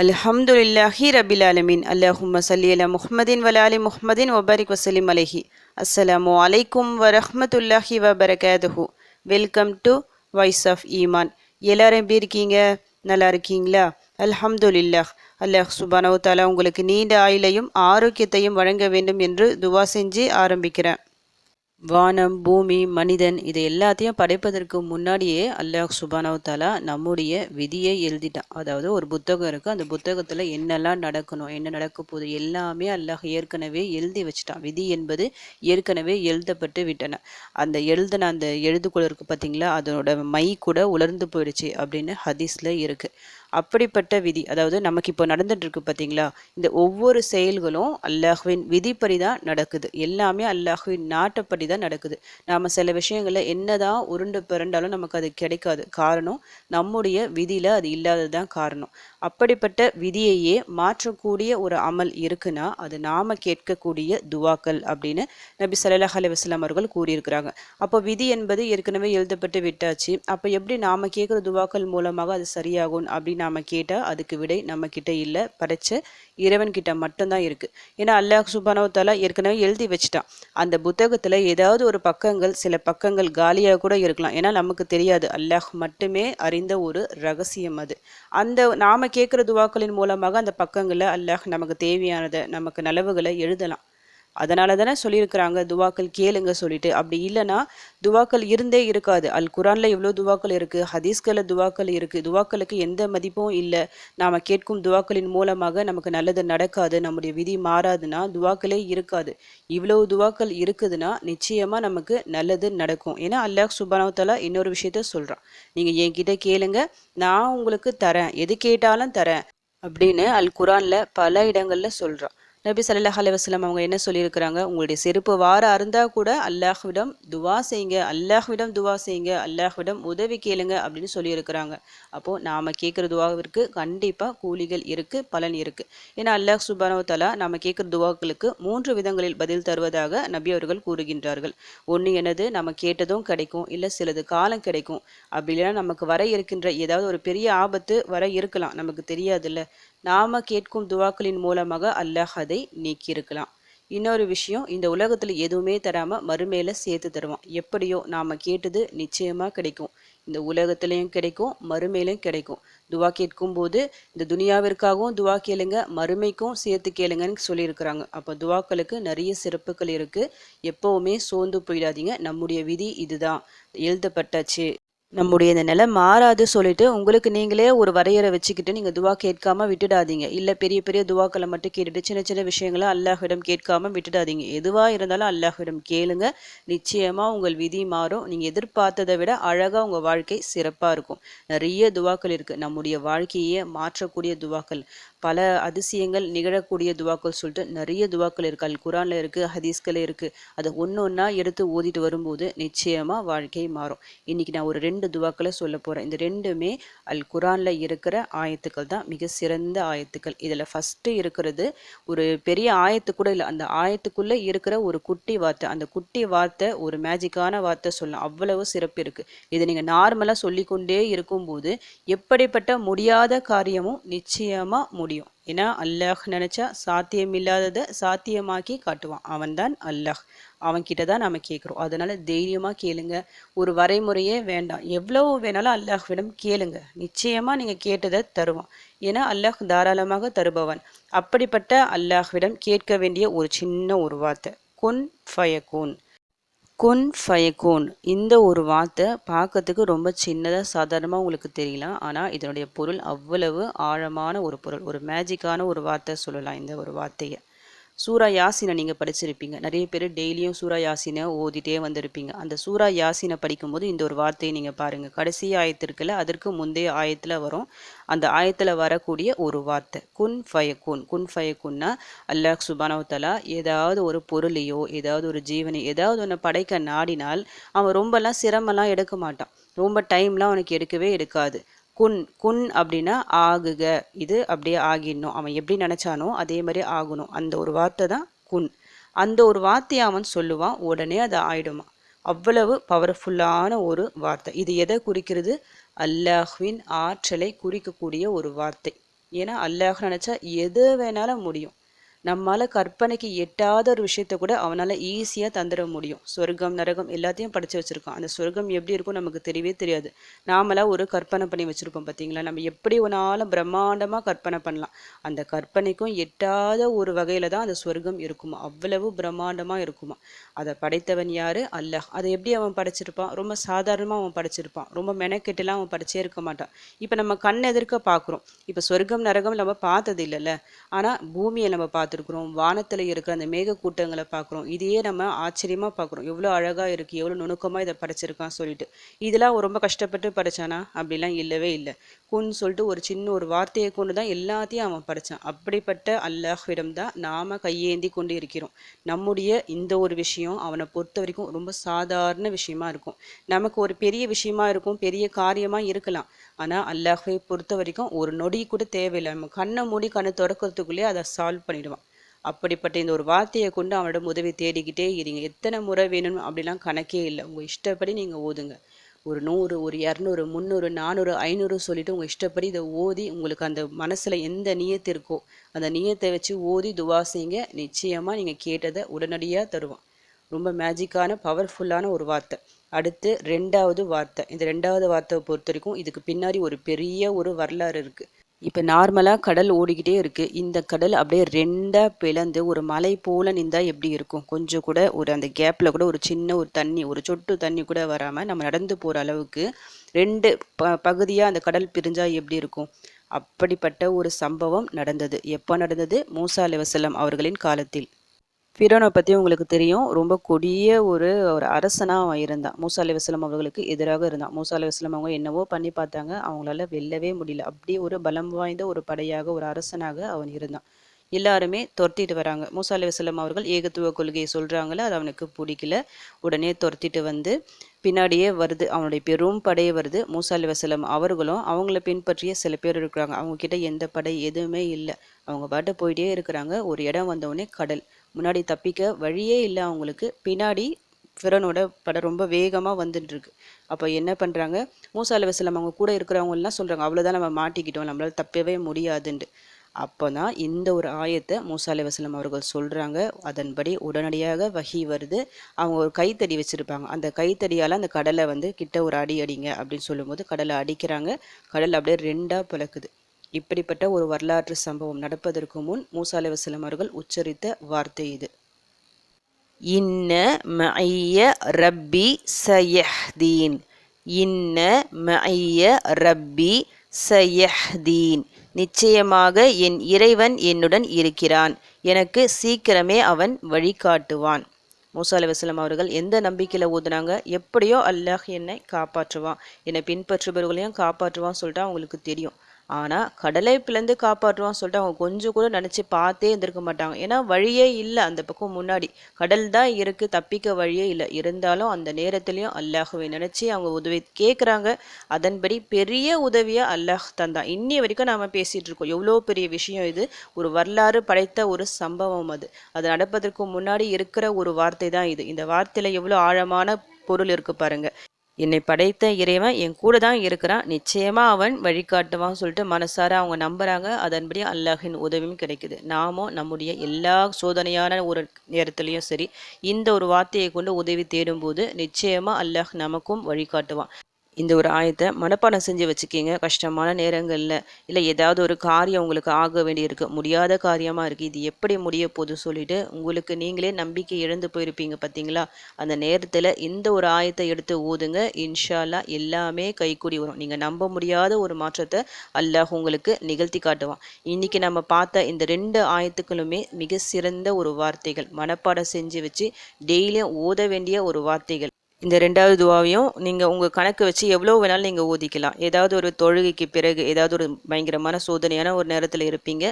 அல்ஹம்துலில்லாஹி ரபில் ஆலமீன். அல்லாஹும்ம ஸல்லி அலா முஹம்மதின் வ ஆலி முஹம்மதின் வ பாரிக் வஸல்லிம் அலைஹி. அஸ்ஸலாமு அலைக்கும் வ ரஹ்மத்துல்லாஹி வ பரகாதுஹு. வெல்கம் டு வாய்ஸ் ஆஃப் ஈமான். எல்லாரும் எப்படி இருக்கீங்க? நல்லா இருக்கீங்களா? அல்ஹம்துலில்லாஹ். அல்லாஹ் சுப்ஹானஹு வ தஆலா உங்களுக்கு நீண்ட ஆயுளையும் ஆரோக்கியத்தையும் வழங்க வேண்டும் என்று துவா செஞ்சு ஆரம்பிக்கிறேன். வானம், பூமி, மனிதன் இது எல்லாத்தையும் படைப்பதற்கு முன்னாடியே அல்லாஹ் சுப்ஹானஹு வ தஆலா நம்முடைய விதியை எழுதிட்டான். அதாவது ஒரு புத்தகம் இருக்குது. அந்த புத்தகத்தில் என்னெல்லாம் நடக்கணும், என்ன நடக்க போகுது எல்லாமே அல்லாஹ் ஏற்கனவே எழுதி வச்சுட்டான். விதி என்பது ஏற்கனவே எழுதப்பட்டு விட்டன. அந்த எழுதுகோள் இருக்குது பார்த்தீங்களா, அதனோட மை கூட உலர்ந்து போயிடுச்சு அப்படின்னு ஹதீஸில் இருக்குது. அப்படிப்பட்ட விதி, அதாவது நமக்கு இப்போ நடந்துட்டு இருக்கு பார்த்தீங்களா, இந்த ஒவ்வொரு செயல்களும் அல்லாஹ்வின் விதிப்படி தான் நடக்குது. எல்லாமே அல்லாஹ்வின் நாட்டப்படி தான் நடக்குது. நாம் சில விஷயங்களை என்னதான் உருண்டு பிறண்டாலும் நமக்கு அது கிடைக்காது. காரணம் நம்முடைய விதியில் அது இல்லாதது தான் காரணம். அப்படிப்பட்ட விதியையே மாற்றக்கூடிய ஒரு அமல் இருக்குன்னா அது நாம கேட்கக்கூடிய துவாக்கள் அப்படின்னு நபி ஸல்லல்லாஹு அலைஹி வஸல்லம் அவர்கள் கூறியிருக்கிறாங்க. அப்போ விதி என்பது ஏற்கனவே எழுதப்பட்டு விட்டாச்சு. அப்போ எப்படி நாம கேட்குற துவாக்கள் மூலமாக அது சரியாகும் அப்படின்னு நாம கேட்டால் அதுக்கு விடை நம்ம கிட்ட இல்லை, படைச்ச இறைவன் கிட்ட மட்டும்தான் இருக்கு. ஏன்னா அல்லாஹ் சுப்ஹானஹு வ தஆலா ஏற்கனவே எழுதி வச்சுட்டான். அந்த புத்தகத்துல ஏதாவது ஒரு பக்கங்கள், சில பக்கங்கள் காலியாக கூட இருக்கலாம். ஏன்னா நமக்கு தெரியாது, அல்லாஹ் மட்டுமே அறிந்த ஒரு ரகசியம் அது. அந்த நாம கேட்குற துவாக்களின் மூலமாக அந்த பக்கங்களில் அல்லாஹ் நமக்கு தேவையானதை, நமக்கு நலவுகளை எழுதலாம். அதனால தானே சொல்லியிருக்கிறாங்க துவாக்கள் கேளுங்க சொல்லிட்டு. அப்படி இல்லைன்னா துவாக்கள் இருந்தே இருக்காது. அல் குரான்ல எவ்வளோ துவாக்கள் இருக்குது, ஹதீஸ்களில் துவாக்கள் இருக்குது. துவாக்களுக்கு எந்த மதிப்பும் இல்லை. நாம் கேட்கும் துவாக்களின் மூலமாக நமக்கு நல்லது நடக்காது, நம்முடைய விதி மாறாதுன்னா துவாக்களே இருக்காது. இவ்வளவு துவாக்கள் இருக்குதுன்னா நிச்சயமாக நமக்கு நல்லது நடக்கும். ஏன்னா அல்லாஹ் சுப்ஹானஹு வ தஆலா இன்னொரு விஷயத்த சொல்கிறான், நீங்கள் என்கிட்ட கேளுங்க, நான் உங்களுக்கு தரேன், எது கேட்டாலும் தரேன் அப்படின்னு அல் குரான்ல பல இடங்கள்ல சொல்கிறான். நபி ஸல்லல்லாஹு அலைஹி வஸல்லம் அவங்க என்ன சொல்லியிருக்கிறாங்க, உங்களுடைய செருப்பு வார அருந்தா கூட அல்லாஹ்விடம் துவா செய்யுங்க, அல்லாஹ்விடம் துவா செய்யுங்க, அல்லாஹ்விடம் உதவி கேளுங்க அப்படின்னு சொல்லியிருக்கிறாங்க. அப்போது நாம் கேட்குற துவாவிற்கு கண்டிப்பாக கூலிகள் இருக்குது, பலன் இருக்குது. ஏன்னா அல்லாஹ் சுப்ஹானஹு வ தஆலா நாம் கேட்குற துவாக்களுக்கு 3 விதங்களில் பதில் தருவதாக நபி அவர்கள் கூறுகின்றார்கள். ஒன்று என்னது, நம்ம கேட்டதும் கிடைக்கும், இல்லை சிலது காலம் கிடைக்கும். அப்படி இல்லைன்னா நமக்கு வர இருக்கின்ற ஏதாவது ஒரு பெரிய ஆபத்து வர இருக்கலாம், நமக்கு தெரியாதுல்ல. நாம கேட்கும் துவாக்களின் மூலமாக அல்லாஹ் அதை நீக்கியிருக்கலாம். இன்னொரு விஷயம், இந்த உலகத்தில் எதுவுமே தராமல் மறுமையில சேர்த்து தருவான். எப்படியோ நாம் கேட்டது நிச்சயமாக கிடைக்கும். இந்த உலகத்திலையும் கிடைக்கும், மறுமையிலையும் கிடைக்கும். துவா கேட்கும் போது இந்த துனியாவிற்காகவும் துவா கேளுங்க, மறுமைக்கும் சேர்த்து கேளுங்கன்னு சொல்லியிருக்கிறாங்க. அப்போ துவாக்களுக்கு நிறைய சிறப்புகள் இருக்குது. எப்போவுமே சோர்ந்து போயிடாதீங்க. நம்முடைய விதி இதுதான், எழுதப்பட்டாச்சு, நம்முடைய இந்த நிலை மாறாது சொல்லிட்டு உங்களுக்கு நீங்களே ஒரு வரையறை வச்சுக்கிட்டு நீங்கள் துவா கேட்காம விட்டுடாதீங்க. இல்லை பெரிய பெரிய துவாக்களை மட்டும் கேட்டுட்டு சின்ன சின்ன விஷயங்களை அல்லாஹ்விடம் கேட்காம விட்டுடாதீங்க. எதுவாக இருந்தாலும் அல்லாஹ்விடம் கேளுங்க, நிச்சயமாக உங்கள் விதி மாறும். நீங்கள் எதிர்பார்த்ததை விட அழகாக உங்கள் வாழ்க்கை சிறப்பாக இருக்கும். நிறைய துவாக்கள் இருக்குது, நம்முடைய வாழ்க்கையே மாற்றக்கூடிய துவாக்கள், பல அதிசயங்கள் நிகழக்கூடிய துவாக்கள் சொல்லிட்டு நிறைய துவாக்கள் இருக்குது. அல் குரானில் இருக்குது, ஹதீஸ்களே இருக்குது. அதை ஒன்று ஒன்றா எடுத்து ஓதிட்டு வரும்போது நிச்சயமாக வாழ்க்கை மாறும். இன்றைக்கி நான் ஒரு 2 துவாக்களை சொல்ல போகிறேன். இந்த ரெண்டுமே அல் குரானில் இருக்கிற ஆயத்துக்கள் தான், மிக சிறந்த ஆயத்துக்கள். இதில் ஃபஸ்ட்டு இருக்கிறது ஒரு பெரிய ஆயத்து கூட இல்லை, அந்த ஆயத்துக்குள்ளே இருக்கிற ஒரு குட்டி வார்த்தை. அந்த குட்டி வார்த்தை ஒரு மேஜிக்கான வார்த்தை சொல்லலாம், அவ்வளவு சிறப்பு இருக்குது. இதை நீங்கள் நார்மலாக சொல்லிக்கொண்டே இருக்கும்போது எப்படிப்பட்ட முடியாத காரியமும் நிச்சயமாக முடியும். ஏன்னா அல்லாஹ் நினச்சா சாத்தியமில்லாததை சாத்தியமாக்கி காட்டுவான். அவன்தான் அல்லாஹ், அவன்கிட்ட தான் நம்ம கேட்குறோம். அதனால தைரியமாக கேளுங்க. ஒரு வரைமுறையே வேண்டாம், எவ்வளவு வேணாலும் அல்லாஹ்விடம் கேளுங்க, நிச்சயமாக நீங்கள் கேட்டதை தருவான். ஏன்னா அல்லாஹ் தாராளமாக தருபவன். அப்படிப்பட்ட அல்லாஹ்விடம் கேட்க வேண்டிய ஒரு சின்ன ஒரு வார்த்தை, குன் ஃபயகூன். குன் ஃபயகூன், இந்த ஒரு வார்த்தை பார்க்கறதுக்கு ரொம்ப சின்னதாக சாதாரணமாக உங்களுக்கு தெரியலாம். ஆனால் இதனுடைய பொருள் அவ்வளவு ஆழமான ஒரு பொருள், ஒரு மேஜிக்கான ஒரு வார்த்தை சொல்லலாம் இந்த ஒரு வார்த்தையை. சூரா யாசினை நீங்கள் படிச்சிருப்பீங்க. நிறைய பேர் டெய்லியும் சூரா யாசினை ஓதிட்டே வந்திருப்பீங்க. அந்த சூரா யாசினை படிக்கும்போது இந்த ஒரு வார்த்தையை நீங்கள் பாருங்கள். கடைசி ஆயத்திற்குல அதற்கு முந்தைய ஆயத்தில் வரும். அந்த ஆயத்தில் வரக்கூடிய ஒரு வார்த்தை குன் ஃபயகூன். குன் ஃபயகூன்னா அல்லாஹ் சுப்ஹானஹு வ தஆலா ஏதாவது ஒரு பொருளையோ ஏதாவது ஒரு ஜீவனை ஏதாவது ஒன்று படைக்க நாடினால் அவன் ரொம்பலாம் சிரமம்லாம் எடுக்க மாட்டான், ரொம்ப டைம்லாம் அவனுக்கு எடுக்கவே எடுக்காது. குன் குன் அப்படின்னா ஆகுக, இது அப்படியே ஆகிடணும், அவன் எப்படி நினச்சானோ அதே மாதிரி ஆகணும். அந்த ஒரு வார்த்தை தான் குன். அந்த ஒரு வார்த்தையை அவன் சொல்லுவான், உடனே அது ஆயிடுமா. அவ்வளவு பவர்ஃபுல்லான ஒரு வார்த்தை. இது எதை குறிக்கிறது? அல்லாஹ்வின் ஆற்றலை குறிக்கக்கூடிய ஒரு வார்த்தை. ஏன்னா அல்லாஹ் நினச்சா எது வேணாலும் முடியும். நம்மால கற்பனைக்கு எட்டாத ஒரு விஷயத்த கூட அவனால் ஈஸியாக தந்துட முடியும். சொர்க்கம் நரகம் எல்லாத்தையும் படித்து வச்சுருக்கான். அந்த சொர்க்கம் எப்படி இருக்கும் நமக்கு தெரியவே தெரியாது. நாமளாக ஒரு கற்பனை பண்ணி வச்சுருப்போம் பார்த்தீங்களா. நம்ம எப்படி ஒன்றாலும் பிரம்மாண்டமாக கற்பனை பண்ணலாம். அந்த கற்பனைக்கும் எட்டாத ஒரு வகையில் தான் அந்த சொர்க்கம் இருக்குமா. அவ்வளவு பிரம்மாண்டமாக இருக்குமா. அதை படைத்தவன் யார்? அல்லாஹ். அதை எப்படி அவன் படைச்சிருப்பான்? ரொம்ப சாதாரணமாக அவன் படைச்சிருப்பான். ரொம்ப மெனக்கெட்டுலாம் அவன் படைச்சே இருக்க மாட்டான். இப்போ நம்ம கண் எதிர்க்க பார்க்குறோம். இப்போ சொர்க்கம் நரகம் நம்ம பார்த்தது இல்லைல்ல. ஆனால் பூமியை நம்ம பார்த்துருக்குறோம். வானத்தில் இருக்கிற அந்த மேகக்கூட்டங்களை பார்க்குறோம். இதையே நம்ம ஆச்சரியமாக பார்க்குறோம். எவ்வளோ அழகாக இருக்குது, எவ்வளோ நுணுக்கமாக இதை படைச்சிருக்கான் சொல்லிட்டு. இதெல்லாம் ரொம்ப கஷ்டப்பட்டு படைச்சானா? அப்படிலாம் இல்லவே இல்லை. குன்னு சொல்லிட்டு ஒரு சின்ன ஒரு வார்த்தையை கொண்டு தான் எல்லாத்தையும் அவன் படைச்சான். அப்படிப்பட்ட அல்லாஹ்விடம் தான் நாம் கையேந்தி கொண்டு இருக்கிறோம். நம்முடைய இந்த ஒரு விஷயம் அவனை பொறுத்த வரைக்கும் ரொம்ப சாதாரண விஷயமா இருக்கும். நமக்கு ஒரு பெரிய விஷயமா இருக்கும், பெரிய காரியமாக இருக்கலாம். ஆனால் அல்லாஹ்வை பொறுத்த வரைக்கும் ஒரு நொடி கூட தேவையில்லை. நம்ம கண்ணை மூடி கண்ணை திறக்கிறதுக்குள்ளேயே அதை சால்வ் பண்ணிடுவான். அப்படிப்பட்ட இந்த ஒரு வார்த்தையை கொண்டு அவனோட உதவி தேடிக்கிட்டே இருங்க. எத்தனை முறை வேணும் அப்படிலாம் கணக்கே இல்லை. உங்கள் இஷ்டப்படி நீங்கள் ஓதுங்க. ஒரு 100, ஒரு 200, 300, 400, 500 சொல்லிட்டு உங்கள் இஷ்டப்படி இதை ஓதி உங்களுக்கு அந்த மனசில் எந்த நியத்து இருக்கோ அந்த நியத்தை வச்சு ஓதி துவா செய்யுங்க. நிச்சயமாக நீங்கள் கேட்டதை உடனடியாக தருவான். ரொம்ப மேஜிக்கான பவர்ஃபுல்லான ஒரு வார்த்தை. அடுத்து 2வது வார்த்தை. இந்த 2வது வார்த்தையை பொறுத்த வரைக்கும் இதுக்கு பின்னாடி ஒரு பெரிய ஒரு வரலாறு இருக்குது. இப்போ நார்மலாக கடல் ஓடிக்கிட்டே இருக்குது. இந்த கடல் அப்படியே 2ஆக பிளந்து ஒரு மலை போல் நின்றால் எப்படி இருக்கும்? கொஞ்சம் கூட ஒரு அந்த கேப்பில் கூட ஒரு சின்ன ஒரு தண்ணி, ஒரு சொட்டு தண்ணி கூட வராமல் நம்ம நடந்து போகிற அளவுக்கு 2 பகுதியாக அந்த கடல் பிரிஞ்சால் எப்படி இருக்கும்? அப்படிப்பட்ட ஒரு சம்பவம் நடந்தது. எப்போ நடந்தது? மூசா அலைஹிஸ்ஸலாம் அவர்களின் காலத்தில். ஃபிரௌனை பற்றி உங்களுக்கு தெரியும். ரொம்ப கொடிய ஒரு அரசனாக அவன் இருந்தான். மூசா அலைஹிஸ்ஸலாம் அவர்களுக்கு எதிராக இருந்தான். மூசா அலைஹிஸ்ஸலாம் அவங்க என்னவோ பண்ணி பார்த்தாங்க. அவங்களால வெல்லவே முடியல. அப்படியே ஒரு பலம் வாய்ந்த ஒரு படையாக, ஒரு அரசனாக அவன் இருந்தான். எல்லாருமே துரத்திட்டு வராங்க. மூசா அலைஹிஸ்ஸலாம் அவர்கள் ஏகத்துவ கொள்கையை சொல்கிறாங்களே, அது அவனுக்கு பிடிக்கல. உடனே துரத்திட்டு வந்து பின்னாடியே வருது. அவனுடைய பெரும் படையே வருது. மூசா அலைஹிஸ்ஸலாம் அவர்களும் அவங்கள பின்பற்றிய சில பேர் இருக்கிறாங்க. அவங்கக்கிட்ட எந்த படை எதுவுமே இல்லை. அவங்க பாட்டு போயிட்டே இருக்கிறாங்க. ஒரு இடம் வந்தவுடனே கடல். முன்னாடி தப்பிக்க வழியே இல்லை அவங்களுக்கு. பின்னாடி ஃபிரௌனோட படை ரொம்ப வேகமாக வந்துட்டுருக்கு. அப்போ என்ன பண்ணுறாங்க? மூசா அலைஹிஸ்ஸலாம் அவங்க கூட இருக்கிறவங்கலாம் சொல்கிறாங்க, அவ்வளோதான் நம்ம மாட்டிக்கிட்டோம், நம்மளால் தப்பவே முடியாதுன்ட்டு. அப்போ தான் இந்த ஒரு ஆயத்தை மூசா அலைஹிஸ்ஸலாம் அவர்கள் சொல்கிறாங்க. அதன்படி உடனடியாக வஹி வருது. அவங்க ஒரு கைத்தடி வச்சுருப்பாங்க. அந்த கைத்தடியால் அந்த கடலை கிட்ட ஒரு அடி அடிங்க அப்படின்னு சொல்லும்போது கடலை அடிக்கிறாங்க. கடல் அப்படியே 2ஆக பிளக்குது. இப்படிப்பட்ட ஒரு வரலாற்று சம்பவம் நடப்பதற்கு முன் மூசா அலைஹிஸ்ஸலாம் அவர்கள் உச்சரித்த வார்த்தை இது. இன்ன மஅய்ய ரப்பி சயஹ்தீன். இன்ன மஅய்ய ரப்பி சயஹ்தீன். நிச்சயமாக என் இறைவன் என்னுடன் இருக்கிறான். எனக்கு சீக்கிரமே அவன் வழிகாட்டுவான். மூசா அலைஹிஸ்ஸலாம் அவர்கள் எந்த நம்பிக்கையில் ஓதுனாங்க? எப்படியோ அல்லாஹ் என்னை காப்பாற்றுவான், என்னை பின்பற்றுபவர்களையும் காப்பாற்றுவான்னு சொல்லிட்டு அவங்களுக்கு தெரியும். ஆனால் கடலை பிளந்து காப்பாற்றுவான்னு சொல்லிட்டு அவங்க கொஞ்சம் கூட நினச்சி பார்த்தே இருந்திருக்க மாட்டாங்க. ஏன்னா வழியே இல்லை. அந்த பக்கம் முன்னாடி கடல் தான் இருக்குது, தப்பிக்க வழியே இல்லை. இருந்தாலும் அந்த நேரத்துலையும் அல்லாஹ்வை நினச்சி அவங்க உதவி கேட்குறாங்க. அதன்படி பெரிய உதவியாக அல்லாஹ் தந்தான். இன்னி வரைக்கும் நாம் பேசிகிட்டு இருக்கோம். எவ்வளோ பெரிய விஷயம் இது. ஒரு வரலாறு படைத்த ஒரு சம்பவம் அது. அது நடப்பதற்கு முன்னாடி இருக்கிற ஒரு வார்த்தை தான் இது. இந்த வார்த்தையில் எவ்வளோ ஆழமான பொருள் இருக்குது பாருங்கள். என்னை படைத்த இறைவன் என் கூட தான் இருக்கிறான், நிச்சயமாக அவன் வழிகாட்டுவான்னு சொல்லிட்டு மனசார அவங்க நம்புகிறாங்க. அதன்படி அல்லாஹின் உதவியும் கிடைக்குது. நாமும் நம்முடைய எல்லா சோதனையான ஒரு நேரத்துலையும் சரி, இந்த ஒரு வார்த்தையை கொண்டு உதவி தேடும்போது நிச்சயமாக அல்லாஹ் நமக்கும் வழிகாட்டுவான். இந்த ஒரு ஆயத்தை மனப்பாடம் செஞ்சு வச்சுக்கிங்க. கஷ்டமான நேரங்களில் இல்லை ஏதாவது ஒரு காரியம் உங்களுக்கு ஆக வேண்டியிருக்கு, முடியாத காரியமாக இருக்குது, இது எப்படி முடிய போகுது சொல்லிட்டு உங்களுக்கு நீங்களே நம்பிக்கை இழந்து போயிருப்பீங்க பார்த்தீங்களா. அந்த நேரத்தில் இந்த ஒரு ஆயத்தை எடுத்து ஓதுங்க. இன்ஷா அல்லாஹ் எல்லாமே கைக்கூடி வரும். நீங்கள் நம்ப முடியாத ஒரு மாற்றத்தை அல்லாஹ் உங்களுக்கு நிகழ்த்தி காட்டுவான். இன்றைக்கி நம்ம பார்த்த இந்த 2 ஆயத்துக்களுமே மிக சிறந்த ஒரு வார்த்தைகள். மனப்பாடம் செஞ்சு வச்சு டெய்லியும் ஓத வேண்டிய ஒரு வார்த்தைகள். இந்த 2வது துவாவையும் நீங்கள் உங்கள் கணக்கு வச்சு எவ்வளோ வேணாலும் நீங்கள் ஓதிக்கலாம். ஏதாவது ஒரு தொழுகைக்கு பிறகு, ஏதாவது ஒரு பயங்கரமான சோதனையான ஒரு நேரத்தில் இருப்பீங்க,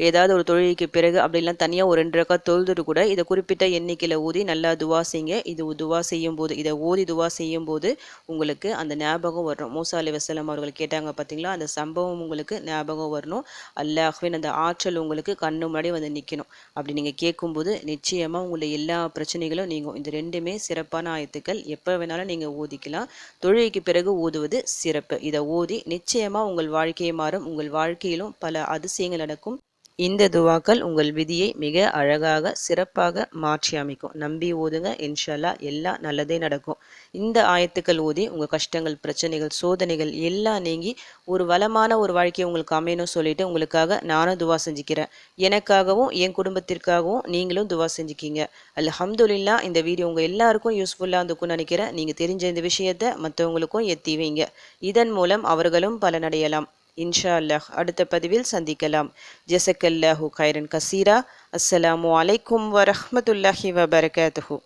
ஏதாவது ஒரு தொழுகைக்கு பிறகு அப்படிலாம் தனியாக ஒரு 2 ரக்காத் தொழுதுட்டு கூட இதை குறிப்பிட்ட எண்ணிக்கையில் ஊதி நல்லா துவா செய்யுங்க. இது துவா செய்யும்போது, இதை ஓதி துவா செய்யும்போது உங்களுக்கு அந்த ஞாபகம் வரணும். மூசா அலைஹிஸ்ஸலாம் அவர்கள் கேட்டாங்க பார்த்தீங்களா, அந்த சம்பவம் உங்களுக்கு ஞாபகம் வரணும். அல்லாஹ்வின் அந்த ஆற்றல் உங்களுக்கு கண்ணு முன்னாடி நிற்கணும். அப்படி நீங்கள் கேட்கும்போது நிச்சயமாக உங்களுடைய எல்லா பிரச்சனைகளும் நீங்கும். இந்த 2மே சிறப்பான ஆயத்துக்கள். எப்போ வேணாலும் நீங்கள் ஊதிக்கலாம். தொழுகைக்கு பிறகு ஊதுவது சிறப்பு. இதை ஊதி நிச்சயமாக உங்கள் வாழ்க்கையை மாறும். உங்கள் வாழ்க்கையிலும் பல அதிசயங்கள் நடக்கும். இந்த துவாக்கள் உங்கள் விதியை மிக அழகாக சிறப்பாக மாற்றி அமைக்கும். நம்பி ஓதுங்க, இன்ஷா அல்லாஹ் எல்லாம் நல்லதே நடக்கும். இந்த ஆயத்துக்கள் ஓதி உங்கள் கஷ்டங்கள், பிரச்சனைகள், சோதனைகள் எல்லாம் நீங்கி ஒரு வளமான ஒரு வாழ்க்கையை உங்களுக்கு அமையணும் சொல்லிட்டு உங்களுக்காக நானும் துவா செஞ்சுக்கிறேன். எனக்காகவும் என் குடும்பத்திற்காகவும் நீங்களும் துவா செஞ்சுக்கிங்க. அல்ஹம்துலில்லாஹ். இந்த வீடியோ உங்கள் எல்லாருக்கும் யூஸ்ஃபுல்லாக இருந்துக்கும்னு நினைக்கிறேன். நீங்கள் தெரிஞ்ச இந்த விஷயத்தை மற்றவங்களுக்கும் எத்தி வைங்க. இதன் மூலம் அவர்களும் பலனடையலாம். இன்ஷா அல்லாஹ். அடுத்த பதிவில் சந்திக்கலாம். ஜஸக்கல்லாஹு கைரன் கசீரா. அஸ்ஸலாமு அலைக்கும் வரஹ்மத்துல்லாஹி வபரகாத்துஹு.